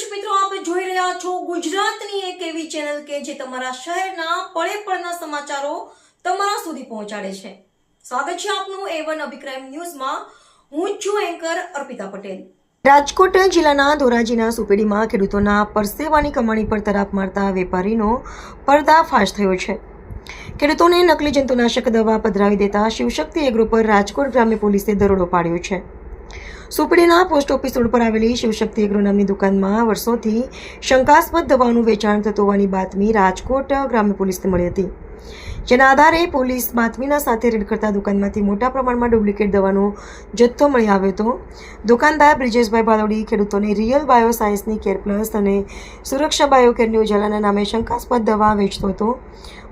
દર્શક મિત્રો, આપ જોઈ રહ્યા છો ગુજરાતની એક એવી ચેનલ કે જે તમારા શહેરના પળે પળના સમાચારો તમારા સુધી પહોંચાડે છે. સ્વાગત છે આપનું A1 અભિક્રાઇમ ન્યૂઝમાં. હું છું એન્કર અર્પિતા પટેલ. રાજકોટ જિલ્લાના ધોરાજીના સુપેડીમાં ખેડૂતોના પરસેવાની કમાણી પર તરાપ મારતા વેપારીનો પર્દાફાશ થયો છે. ખેડૂતોને નકલી જંતુનાશક દવા પધરાવી દેતા શિવશક્તિ એગ્રો પર રાજકોટ ગ્રામ્ય પોલીસે દરોડો પાડ્યો છે. સુપડીના પોસ્ટ ઓફિસ રોડ પર આવેલી શિવશક્તિ એગ્રો નામની દુકાનમાં વર્ષોથી શંકાસ્પદ દવાનું વેચાણ થતું હોવાની બાતમી રાજકોટ ગ્રામ્ય પોલીસને મળી હતી. જેના આધારે પોલીસ બાતમીના સાથે રેડ કરતા દુકાનમાંથી મોટા પ્રમાણમાં ડુપ્લિકેટ દવાનો જથ્થો મળી આવ્યો હતો. દુકાનદાર બ્રિજેશભાઈ બાલોડી ખેડૂતોને રિયલ બાયો સાયન્સની કેર પ્લસ અને સુરક્ષા બાયોકેરની ઉજાલાના નામે શંકાસ્પદ દવા વેચતો હતો.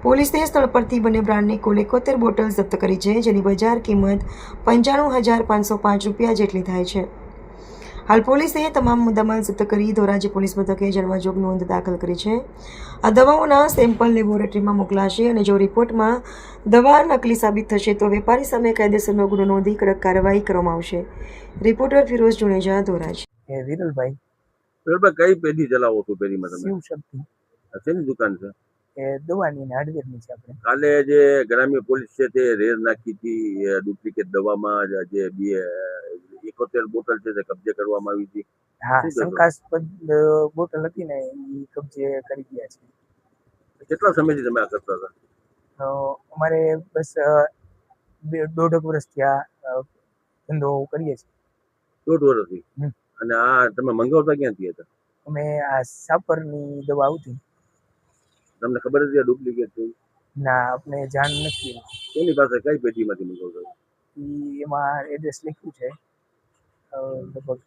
પોલીસે સ્થળ પરથી બંને બ્રાન્ડની કુલ 71 બોટલ જપ્ત કરી છે, જેની બજાર કિંમત 95,505 રૂપિયા જેટલી થાય છે. હાલ પોલીસે તમામ મુદ્દામાલ જપ્ત કરી ધોરાજી પોલીસ મથકે જન્મજોગ નોંધ દાખલ કરી છે. આ દવાઓના સેમ્પલ લેબોરેટરીમાં મોકલાશે અને જો રિપોર્ટમાં દવા નકલી સાબિત થશે તો વેપારી સામે કાયદેસરનો ગુનો નોંધી કડક કાર્યવાહી કરવામાં આવશે. રિપોર્ટર ફિરોઝ જુનેજા, ધોરાજી. વિરલભાઈ, કઈ પેઢી ચલાવો છો? પેઢીમાં તમે શિવશક્તિ શેની દુકાન છે? એ દવાની ને હાર્ડવેરની છે. આપણે કાલે જે ગ્રામ્ય પોલીસ છે તે રેડ નાખી હતી ડુપ્લિકેટ દવામાં જે 71 બોટલ છે તે કબજે કરવામાં આવી હતી. હા, શું કહેશો? શંકાસ્પદ બોટલ હતી ને એ કબજે કરી ગયા છે. કેટલા સમયથી તમે આ કરતા હતા? અમારે બસ 1.5 વર્ષથી આ ધંધો કરીએ છીએ. 1.5 વર્ષથી. હમ. અને આ તમે મંગાવતા ક્યાંથી હતા? અમે આ સાપરની દવા આવતી. તમને ખબર હતી આ ડુપ્લિકેટ છે? ના, આપણે જાણ નથી. એની પાસે કઈ પેઢીમાંથી મંગાવતા હતા? એમાં એડ્રેસ લખ્યું છે, લગભગ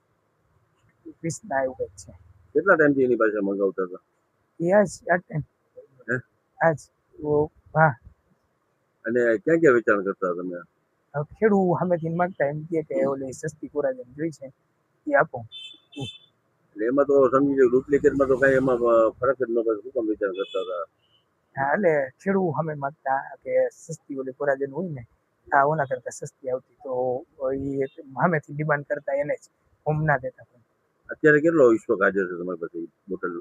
20 ના એવું કંઈક છે. કેટલા ટાઈમથી એની પાસે મંગાવતા હતા? એ આજ ટાઈમ હે? આજ હા. અને ક્યાં ક્યાં વેચાણ કરતા તમે? ખેડૂત સામેથી માંગતા, એમ કે ઓલી સસ્તી કોરાજન જોઈ છે એ આપો. એટલે એમાં તો સમજી લો ડુપ્લિકેટમાં તો કઈ એમાં ફરક જ ન પડે. શું કામ વેચાણ કરતા હતા? હા, એટલે ખેડૂત સામે માંગતા કે સસ્તી ઓલી કોરાજન હોય ને આ ઓના કરતા સસ્તી આવતી, તો એ સામેથી ડિમાન્ડ કરતા એને જ હોમ ના દેતા. અત્યારે કેટલો સ્ટોક હાજર છે તમારી પાસે બોટલ?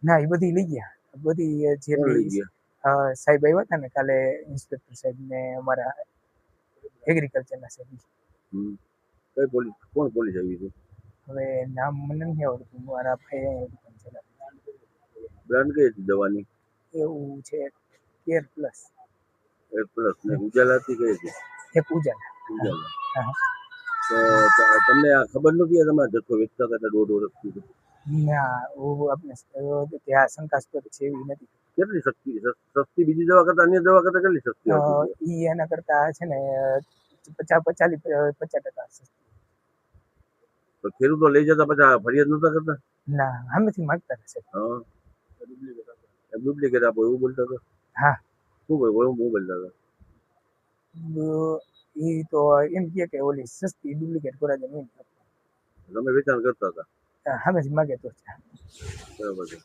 ના, એ બધી લઈ ગયા. બધી જે લઈ ગયા? સાહેબ આવ્યા હતા ને કાલે, ઇન્સ્પેક્ટર સાહેબ ને અમારા એગ્રીકલ્ચરના સાહેબ. કઈ પોલીસ, કોણ પોલીસ આવી છે? હવે નામ મને નથી આવડતું. મારા ભાઈ દુકાન ચલાવે. બ્રાન્ડ કઈ હતી દવાની? એવું છે કેર પ્લસ. એક પ્લસ ને ઉજાલાથી કઈ હતી? એક ઉજાલા. ઉજાલા. હા. તો તમને આ ખબર નથી તમારા જથ્થો વેચતા હતા 1.5 વર્ષથી? ના, આપણે ત્યાં શંકાસ્પદ છે એવી નથી. કેટલી સસ્તી બીજી દવા કરતા અન્ય દવા કરતા કેટલી સસ્તી આવતી? ઈ એના કરતા છે ને 50% સસ્તી. તો ખેડૂતો લઈ જતા પછી ફરિયાદ નતા કરતા? ના, સામેથી માંગતા હશે. હા, ડુપ્લિકેટ આપો એવું બોલતા હતા? હા. શું બોલતા હતા? એ તો એમ કે ઓલી સસ્તી ડુપ્લિકેટ કોરાજન હોય. તમે વેચાણ કરતા હતા? સામેથી માગે તો. બરાબર છે.